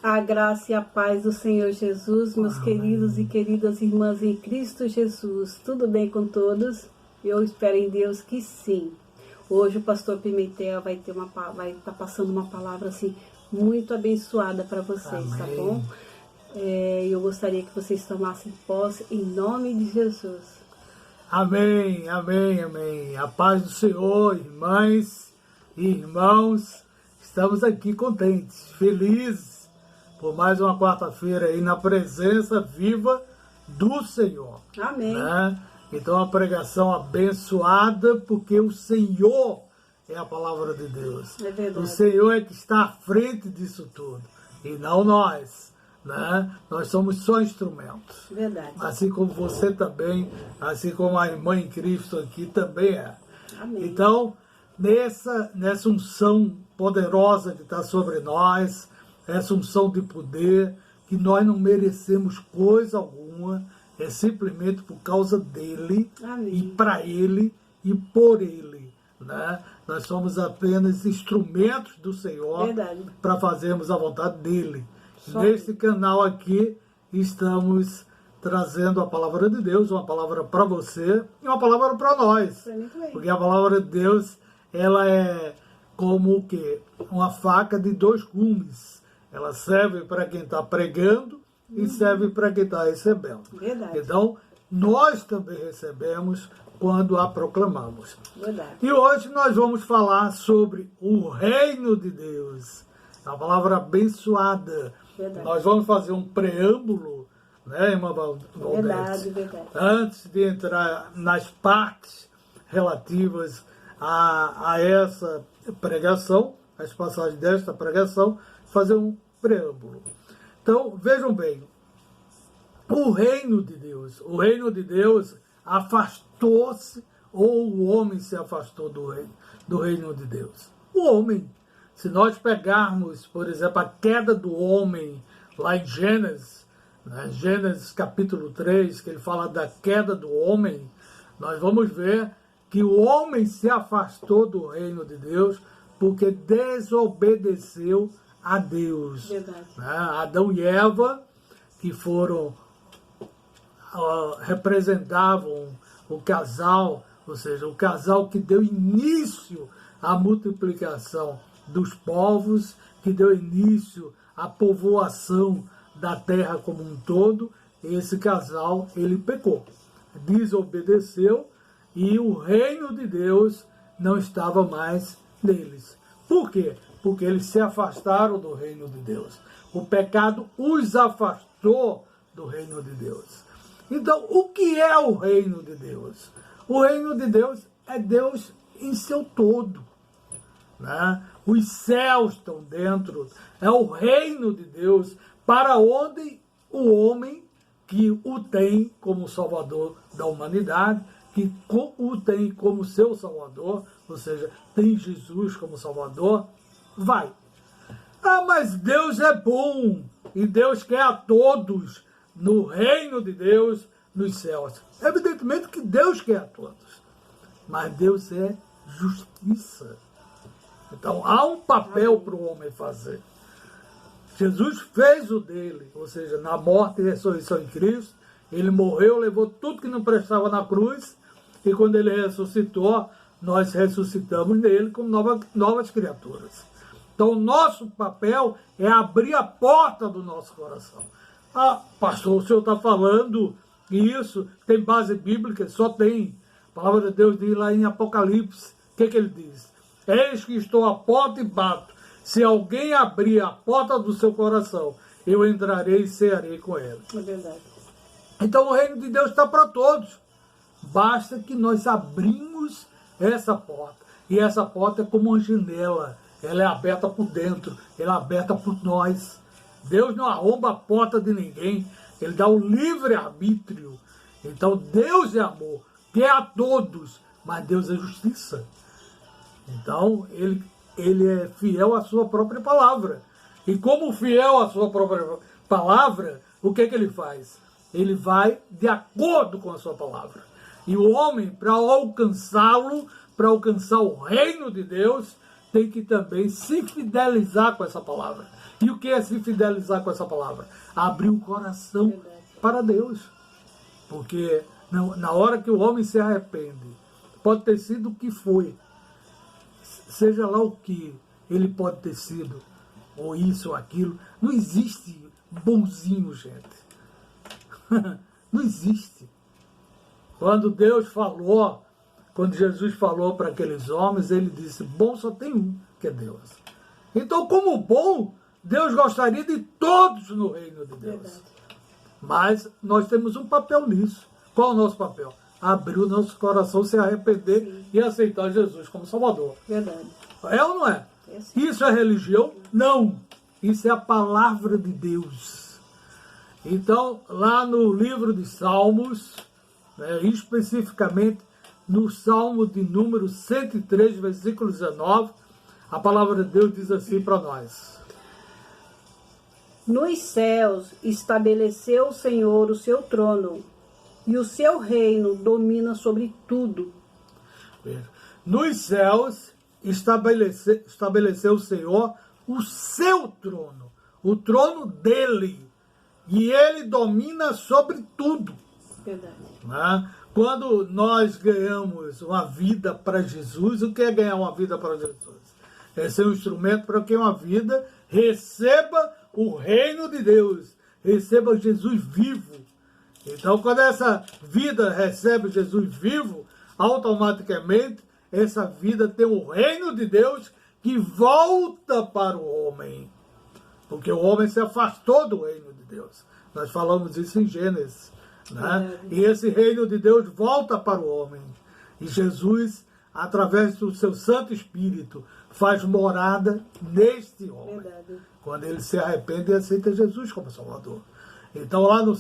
A graça e a paz do Senhor Jesus, meus queridos e queridas irmãs em Cristo Jesus. Tudo bem com todos? Eu espero em Deus que sim. Hoje o pastor Pimentel vai estar passando uma palavra assim muito abençoada para vocês, Amém. Tá bom? Eu gostaria que vocês tomassem posse em nome de Jesus. Amém, amém, amém. A paz do Senhor, irmãs e irmãos. Estamos aqui contentes, felizes por mais uma quarta-feira aí na presença viva do Senhor. Amém. Né? Então a pregação abençoada, porque o Senhor é a palavra de Deus. É verdade. O Senhor é que está à frente disso tudo, e não nós. Né? Nós somos só instrumentos. Verdade. Assim como você também, assim como a irmã em Cristo aqui também é. Amém. Então, nessa unção poderosa que está sobre nós, essa unção de poder, que nós não merecemos coisa alguma, é simplesmente por causa dele, Amém. e para ele e por ele. Né? Nós somos apenas instrumentos do Senhor para fazermos a vontade dele. Neste canal aqui estamos trazendo a palavra de Deus, uma palavra para você e uma palavra para nós. Porque a palavra de Deus, ela é como o quê? Uma faca de dois gumes. Ela serve para quem está pregando e serve para quem está recebendo. Verdade. Então, nós também recebemos quando a proclamamos. Verdade. E hoje nós vamos falar sobre o reino de Deus. É uma palavra abençoada. Verdade. Nós vamos fazer um preâmbulo, né, irmã Valdete? Verdade. Antes de entrar nas partes relativas a essa pregação, as passagens desta pregação, fazer um preâmbulo. Então, vejam bem, o reino de Deus afastou-se, ou o homem se afastou do reino de Deus. O homem. Se nós pegarmos, por exemplo, a queda do homem lá em Gênesis, né, Gênesis capítulo 3, que ele fala da queda do homem, nós vamos ver que o homem se afastou do reino de Deus porque desobedeceu a Deus. Verdade. Né? Adão e Eva, que representavam o casal, ou seja, o casal que deu início à multiplicação dos povos, que deu início à povoação da terra como um todo. Esse casal, ele pecou, desobedeceu, e o reino de Deus não estava mais neles. Por quê? Porque eles se afastaram do reino de Deus. O pecado os afastou do reino de Deus. Então, o que é o reino de Deus? O reino de Deus é Deus em seu todo. Né? Os céus estão dentro, é o reino de Deus, para onde o homem que o tem como salvador da humanidade, que o tem como seu salvador, ou seja, tem Jesus como salvador, vai. Ah, mas Deus é bom, e Deus quer a todos no reino de Deus, nos céus. Evidentemente que Deus quer a todos, mas Deus é justiça. Então, há um papel para o homem fazer. Jesus fez o dele, ou seja, na morte e ressurreição em Cristo, ele morreu, levou tudo que não prestava na cruz, e quando ele ressuscitou, nós ressuscitamos nele como novas criaturas. Então, o nosso papel é abrir a porta do nosso coração. Ah, pastor, o senhor está falando que isso tem base bíblica? Só tem. A palavra de Deus diz lá em Apocalipse, o que ele diz? Eis que estou à porta e bato. Se alguém abrir a porta do seu coração, eu entrarei e cearei com ele. É verdade. Então o reino de Deus está para todos. Basta que nós abrimos essa porta. E essa porta é como uma janela. Ela é aberta por dentro. Ela é aberta por nós. Deus não arromba a porta de ninguém. Ele dá o livre-arbítrio. Então Deus é amor. Quer a todos. Mas Deus é justiça. Então, ele é fiel à sua própria palavra. E como fiel à sua própria palavra, o que ele faz? Ele vai de acordo com a sua palavra. E o homem, para alcançá-lo, para alcançar o reino de Deus, tem que também se fidelizar com essa palavra. E o que é se fidelizar com essa palavra? Abrir o coração para Deus. Porque na hora que o homem se arrepende, pode ter sido o que foi, seja lá o que ele pode ter sido, ou isso ou aquilo, não existe bonzinho, gente. Não existe. Quando Deus falou, quando Jesus falou para aqueles homens, ele disse, bom só tem um, que é Deus. Então, como bom, Deus gostaria de todos no reino de Deus. Verdade. Mas nós temos um papel nisso. Qual é o nosso papel? Abrir o nosso coração, se arrepender. Sim. E aceitar Jesus como Salvador. Verdade. É ou não é? Isso é religião? Não. Isso é a palavra de Deus. Então, lá no livro de Salmos, especificamente no Salmo de número 103, versículo 19, a palavra de Deus diz assim para nós. Nos céus estabeleceu o Senhor o seu trono, e o seu reino domina sobre tudo. Nos céus estabeleceu o Senhor o seu trono, o trono dele, e ele domina sobre tudo. Verdade. Quando nós ganhamos uma vida para Jesus, o que é ganhar uma vida para Jesus? É ser um instrumento para que uma vida receba o reino de Deus, receba Jesus vivo. Então, quando essa vida recebe Jesus vivo, automaticamente essa vida tem o reino de Deus que volta para o homem. Porque o homem se afastou do reino de Deus. Nós falamos isso em Gênesis. Né? E esse reino de Deus volta para o homem. E Jesus, através do seu Santo Espírito, faz morada neste homem. Verdade. Quando ele se arrepende e aceita Jesus como Salvador. Então, lá no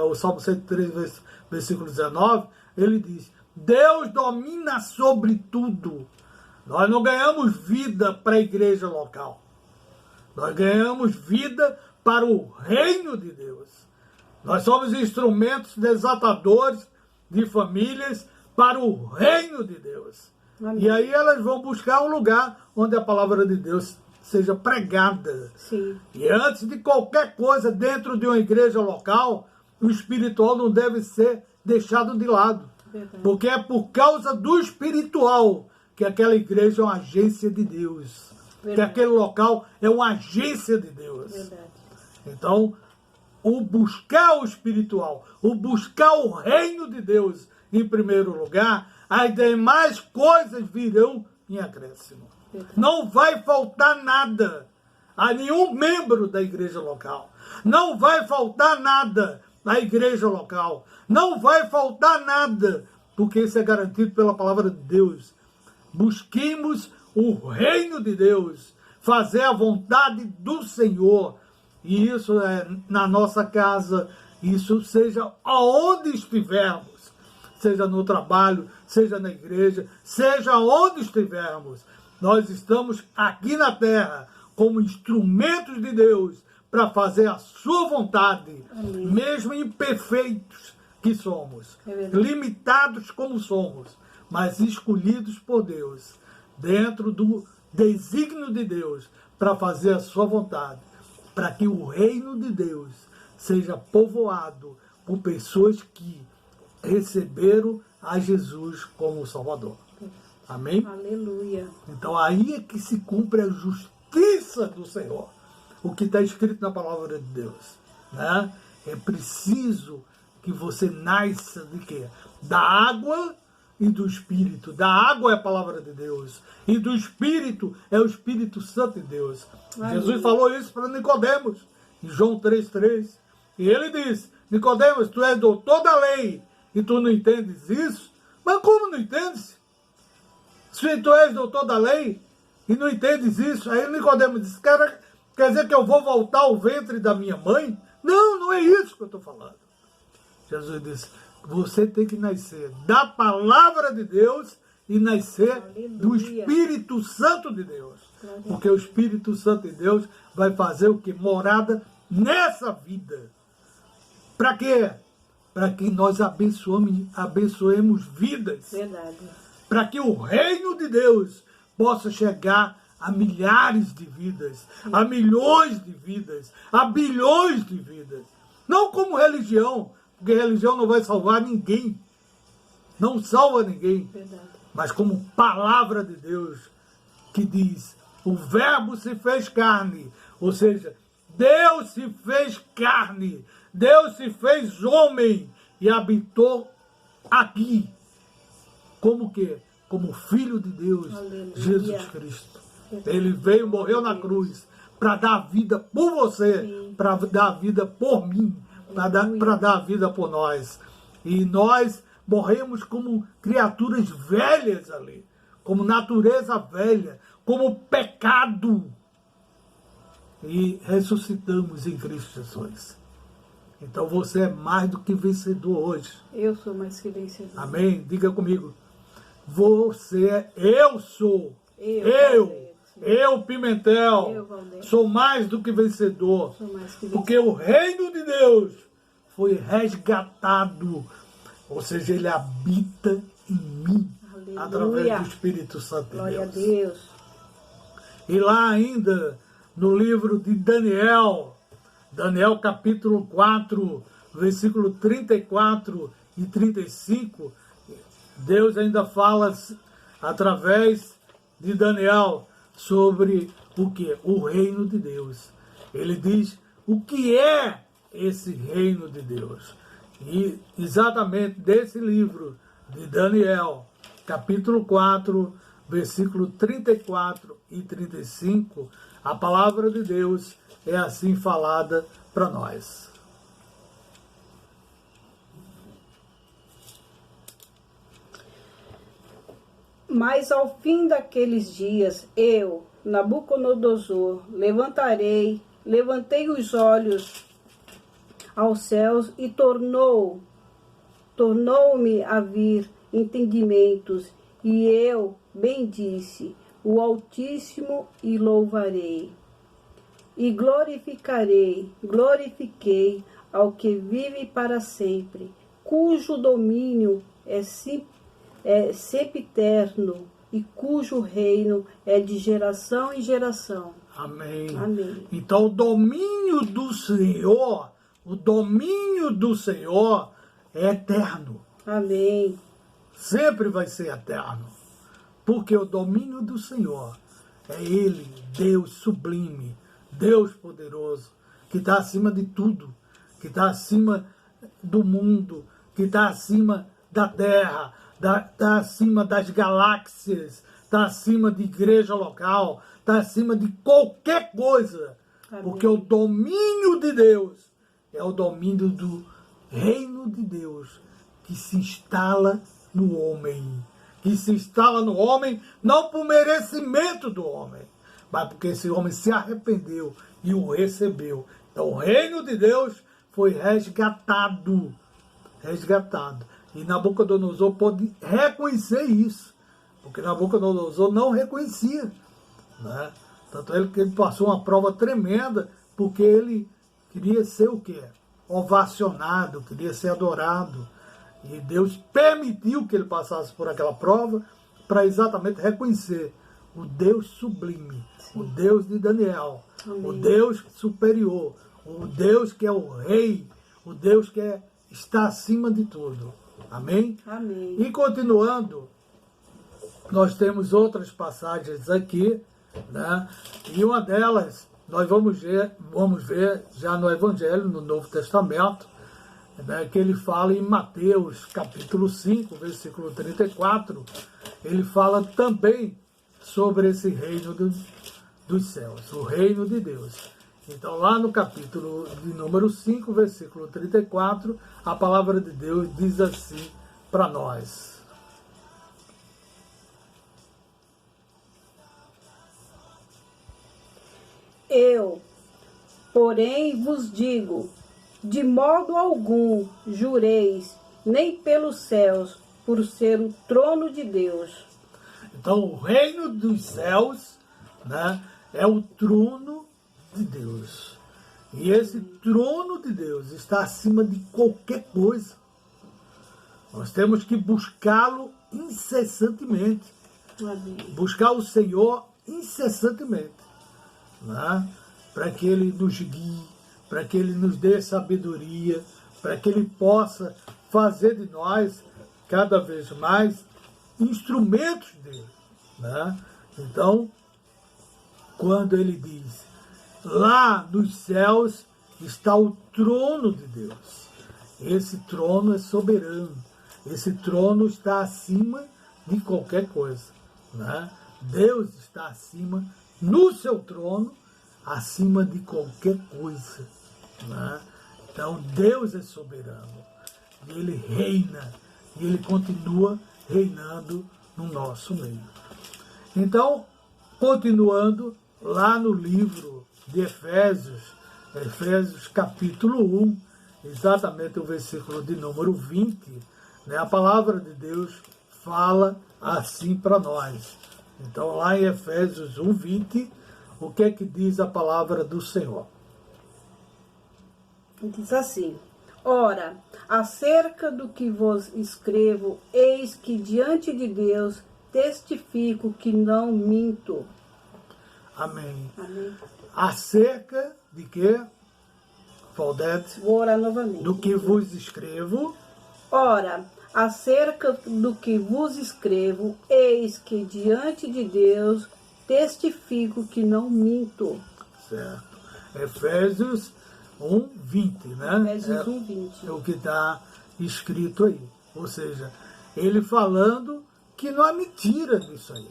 o Salmo 103, versículo 19, ele diz, Deus domina sobre tudo. Nós não ganhamos vida para a igreja local. Nós ganhamos vida para o reino de Deus. Nós somos instrumentos desatadores de famílias para o reino de Deus. Amém. E aí elas vão buscar um lugar onde a palavra de Deus seja pregada. Sim. E antes de qualquer coisa dentro de uma igreja local, o espiritual não deve ser deixado de lado. Verdade. Porque é por causa do espiritual que aquela igreja é uma agência de Deus. Verdade. Que aquele local é uma agência de Deus. Verdade. Então, o buscar o espiritual, o buscar o reino de Deus em primeiro lugar, as demais coisas virão em acréscimo. Não vai faltar nada a nenhum membro da igreja local. Não vai faltar nada na igreja local. Não vai faltar nada, porque isso é garantido pela palavra de Deus. Busquemos o reino de Deus, fazer a vontade do Senhor. E isso é na nossa casa, isso seja aonde estivermos, seja no trabalho, seja na igreja, seja onde estivermos. Nós estamos aqui na terra como instrumentos de Deus para fazer a sua vontade. Amém. Mesmo imperfeitos que somos, limitados como somos, mas escolhidos por Deus, dentro do desígnio de Deus, para fazer a sua vontade, para que o reino de Deus seja povoado por pessoas que receberam a Jesus como Salvador. Amém? Aleluia. Então aí é que se cumpre a justiça do Senhor. O que está escrito na palavra de Deus. Né? É preciso que você nasça de quê? Da água e do Espírito. Da água é a palavra de Deus. E do Espírito é o Espírito Santo de Deus. Amém. Jesus falou isso para Nicodemos, em João 3,3. E ele disse, Nicodemos, tu és doutor da lei e tu não entendes isso? Mas como não entendes? Se tu és doutor da lei e não entendes isso, aí Nicodemos disse, quer dizer que eu vou voltar ao ventre da minha mãe? Não, não é isso que eu estou falando. Jesus disse, você tem que nascer da palavra de Deus e nascer Aleluia. Do Espírito Santo de Deus. Porque o Espírito Santo de Deus vai fazer o que? Morada nessa vida. Para quê? Para que nós abençoemos vidas. Verdade. Para que o reino de Deus possa chegar a milhares de vidas, a milhões de vidas, a bilhões de vidas. Não como religião, porque religião não vai salvar ninguém. Não salva ninguém. Verdade. Mas como palavra de Deus, que diz, o verbo se fez carne. Ou seja, Deus se fez carne. Deus se fez homem e habitou aqui. Como que? Como Filho de Deus, Aleluia. Jesus Cristo. Ele veio, morreu na cruz para dar vida por você, para dar vida por mim, para dar vida por nós. E nós morremos como criaturas velhas ali, como natureza velha, como pecado. E ressuscitamos em Cristo Jesus. Então você é mais do que vencedor hoje. Eu sou mais que vencedor. Amém? Diga comigo. Eu sou. Eu, Pimentel, sou mais do que vencedor. Sou mais que vencedor. Porque o reino de Deus foi resgatado. Ou seja, ele habita em mim. Aleluia. Através do Espírito Santo de Glória Deus. a Deus. E lá ainda, no livro de Daniel, Daniel capítulo 4, versículo 34 e 35, Deus ainda fala através de Daniel sobre o que? O reino de Deus. Ele diz o que é esse reino de Deus. E exatamente desse livro de Daniel, capítulo 4, versículo 34 e 35, a palavra de Deus é assim falada para nós. Mas ao fim daqueles dias, eu, Nabucodonosor, levantei os olhos aos céus e tornou-me a vir entendimentos, e eu bendisse o Altíssimo e louvarei. E glorifiquei ao que vive para sempre, cujo domínio é sempiterno e cujo reino é de geração em geração. Amém. Amém. Então o domínio do Senhor é eterno. Amém. Sempre vai ser eterno. Porque o domínio do Senhor é Ele, Deus sublime, Deus poderoso, que está acima de tudo, que está acima do mundo, que está acima da terra, está acima das galáxias, está acima de igreja local, está acima de qualquer coisa. Amém. Porque o domínio de Deus é o domínio do reino de Deus, que se instala no homem. Que se instala no homem, não por merecimento do homem, mas porque esse homem se arrependeu e o recebeu. Então o reino de Deus foi resgatado. E Nabucodonosor pôde reconhecer isso, porque Nabucodonosor não reconhecia, né? Tanto que ele passou uma prova tremenda, porque ele queria ser o quê? Ovacionado, queria ser adorado. E Deus permitiu que ele passasse por aquela prova para exatamente reconhecer o Deus sublime, sim, o Deus de Daniel, amém, o Deus superior, o Deus que é o rei, o Deus que está acima de tudo. Amém? Amém. E continuando, nós temos outras passagens aqui, né? E uma delas nós vamos ver já no Evangelho, no Novo Testamento, né, que ele fala em Mateus capítulo 5, versículo 34, ele fala também sobre esse reino dos céus, o reino de Deus. Então lá no capítulo de número 5, versículo 34, a palavra de Deus diz assim para nós. Eu, porém, vos digo, de modo algum jureis, nem pelos céus, por ser o trono de Deus. Então, o reino dos céus, né, é o trono de Deus. E esse trono de Deus está acima de qualquer coisa. Nós temos que buscá-lo incessantemente. Amém. Buscar o Senhor incessantemente, né? Para que Ele nos guie, para que Ele nos dê sabedoria, para que Ele possa fazer de nós cada vez mais instrumentos dele, né? Então, quando Ele diz, lá nos céus está o trono de Deus. Esse trono é soberano. Esse trono está acima de qualquer coisa, né? Deus está acima, no seu trono, acima de qualquer coisa, né? Então, Deus é soberano. E Ele reina. E Ele continua reinando no nosso meio. Então, continuando, lá no livro de Efésios, Efésios capítulo 1, exatamente o versículo de número 20, né, a palavra de Deus fala assim para nós. Então, lá em Efésios 1, 20, o que é que diz a palavra do Senhor? Diz assim: ora, acerca do que vos escrevo, eis que diante de Deus testifico que não minto. Amém. Amém. Acerca de quê? Valdete? Vou orar novamente. Do que vos escrevo. Ora, acerca do que vos escrevo, eis que diante de Deus testifico que não minto. Certo. Efésios 1, 20, né? Efésios 1, 20. É o que está escrito aí. Ou seja, ele falando que não há mentira nisso aí.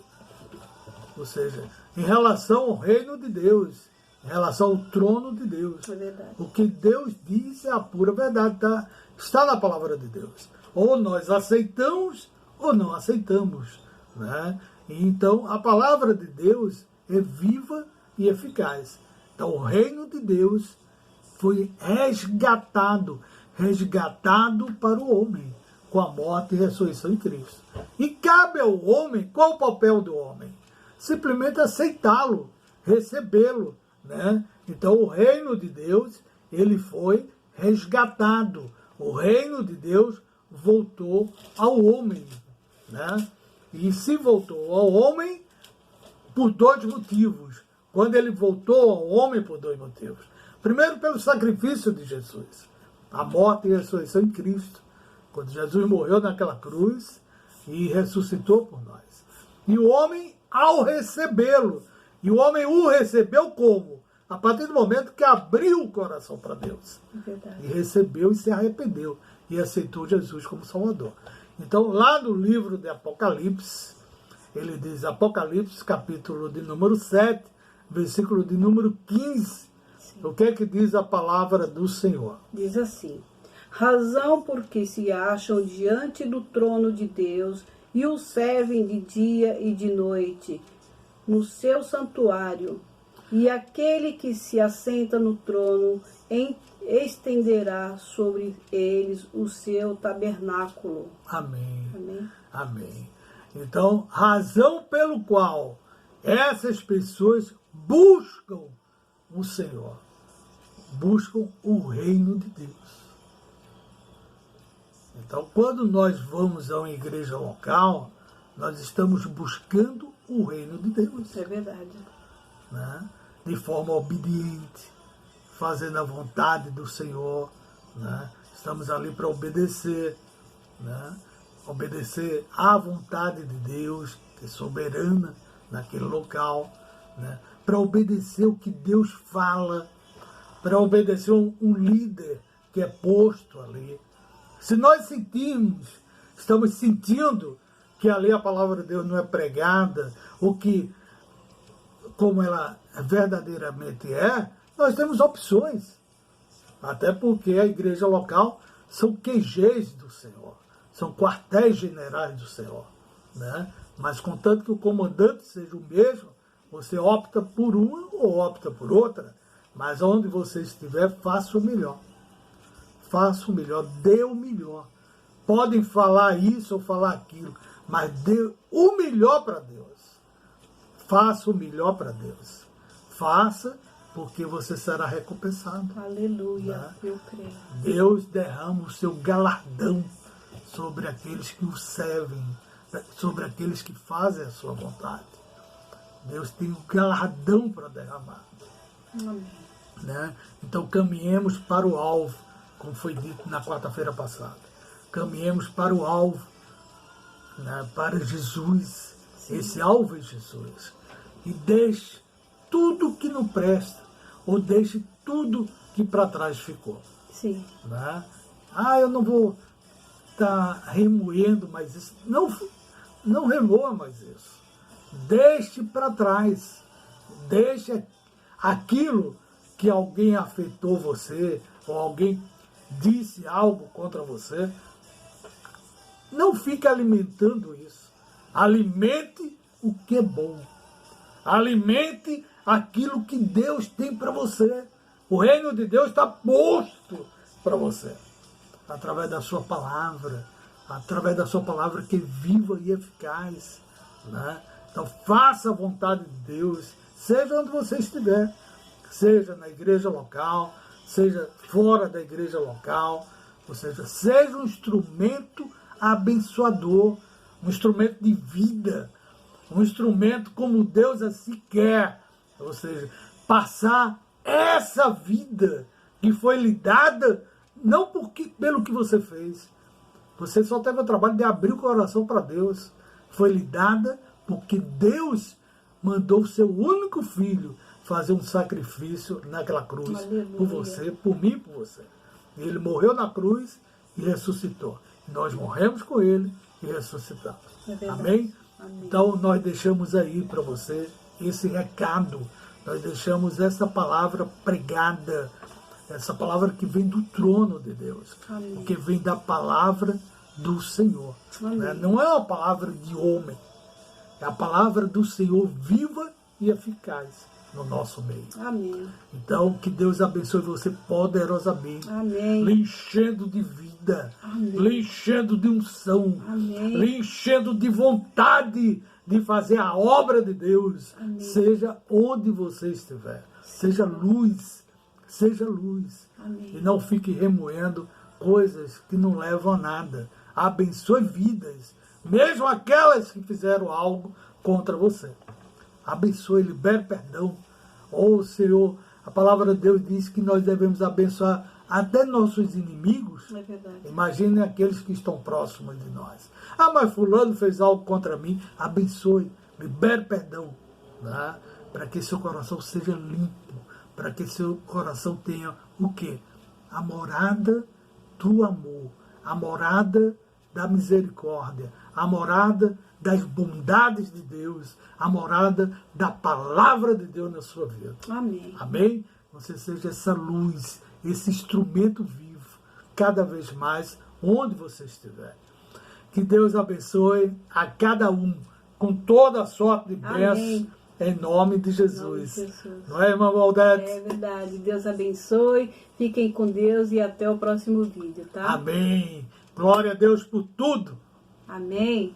Ou seja, em relação ao reino de Deus, em relação ao trono de Deus. É verdade. O que Deus diz é a pura verdade, tá? Está na palavra de Deus. Ou nós aceitamos ou não aceitamos, né? Então, a palavra de Deus é viva e eficaz. Então, o reino de Deus foi resgatado para o homem, com a morte e ressurreição em Cristo. E cabe ao homem, qual o papel do homem? Simplesmente aceitá-lo, recebê-lo, né? Então, o reino de Deus, ele foi resgatado. O reino de Deus voltou ao homem, né? E se voltou ao homem por dois motivos. Quando ele voltou ao homem por dois motivos. Primeiro, pelo sacrifício de Jesus. A morte e a ressurreição em Cristo. Quando Jesus morreu naquela cruz e ressuscitou por nós. E o homem, ao recebê-lo, e o homem o recebeu como? A partir do momento que abriu o coração para Deus. Verdade. E recebeu e se arrependeu. E aceitou Jesus como Salvador. Então, lá no livro de Apocalipse, ele diz, Apocalipse, capítulo de número 7, versículo de número 15, o que é que diz a palavra do Senhor? Diz assim: razão porque se acham diante do trono de Deus e o servem de dia e de noite no seu santuário, e aquele que se assenta no trono estenderá sobre eles o seu tabernáculo. Amém. Amém. Amém. Então, razão pelo qual essas pessoas buscam o Senhor, buscam o reino de Deus. Então, quando nós vamos a uma igreja local, nós estamos buscando o reino de Deus. É verdade. Né? De forma obediente, fazendo a vontade do Senhor. Né? Estamos ali para obedecer, né? Obedecer à vontade de Deus, que é soberana naquele local, né? Para obedecer o que Deus fala, para obedecer um líder que é posto ali. Se nós estamos sentindo que ali a palavra de Deus não é pregada, ou que, como ela verdadeiramente é, nós temos opções. Até porque a igreja local são QGs do Senhor, são quartéis generais do Senhor. Né? Mas contanto que o comandante seja o mesmo, você opta por uma ou opta por outra, mas onde você estiver, faça o melhor. Faça o melhor, dê o melhor. Podem falar isso ou falar aquilo, mas dê o melhor para Deus. Faça o melhor para Deus. Faça, porque você será recompensado. Aleluia, Né? eu creio. Deus derrama o seu galardão sobre aqueles que o servem, sobre aqueles que fazem a sua vontade. Deus tem um galardão para derramar. Amém. Né? Então caminhemos para o alvo, como foi dito na quarta-feira passada. Caminhemos para o alvo, né? Para Jesus. Sim. Esse alvo é Jesus. E deixe tudo que não presta, ou deixe tudo que para trás ficou. Sim. Né? Eu não vou estar remoendo mais isso. Não remoa mais isso. Deixe para trás. Deixe aquilo que alguém afetou você, ou alguém disse algo contra você. Não fique alimentando isso. Alimente o que é bom. Alimente aquilo que Deus tem para você. O reino de Deus está posto para você. Através da sua palavra. Através da sua palavra que é viva e eficaz. Né? Então faça a vontade de Deus. Seja onde você estiver. Seja na igreja local. Seja fora da igreja local. Ou seja um instrumento abençoador. Um instrumento de vida. Um instrumento como Deus assim quer. Ou seja, passar essa vida que foi lhe dada, não pelo que você fez. Você só teve o trabalho de abrir o coração para Deus. Foi lhe dada porque Deus mandou o seu único filho fazer um sacrifício naquela cruz. Aleluia. Por você, por mim e por você. Ele morreu na cruz e ressuscitou. Nós morremos com ele e ressuscitamos. Amém? Amém? Então nós deixamos aí para você esse recado. Nós deixamos essa palavra pregada. Essa palavra que vem do trono de Deus. Amém. Porque vem da palavra do Senhor. Né? Não é uma palavra de homem. É a palavra do Senhor viva e eficaz no nosso meio. Amém. Então, que Deus abençoe você poderosamente. Amém. Lhe enchendo de vida. Amém. Lhe enchendo de unção. Amém. Lhe enchendo de vontade de fazer a obra de Deus. Amém. Seja onde você estiver. Seja luz. Seja luz. Amém. E não fique remoendo coisas que não levam a nada. Abençoe vidas. Mesmo aquelas que fizeram algo contra você. Abençoe, libere perdão. Oh, Senhor, a palavra de Deus diz que nós devemos abençoar até nossos inimigos. É verdade. Imagine aqueles que estão próximos de nós. Mas fulano fez algo contra mim. Abençoe, libere perdão. Né? Para que seu coração seja limpo. Para que seu coração tenha o quê? A morada do amor. A morada da misericórdia. A morada das bondades de Deus, a morada da palavra de Deus na sua vida. Amém. Amém? Você seja essa luz, esse instrumento vivo, cada vez mais, onde você estiver. Que Deus abençoe a cada um, com toda a sorte de bênçãos, em nome de Jesus. Em nome de Jesus. Não é, irmã Valdete? É verdade. Deus abençoe, fiquem com Deus e até o próximo vídeo, tá? Amém. Glória a Deus por tudo. Amém.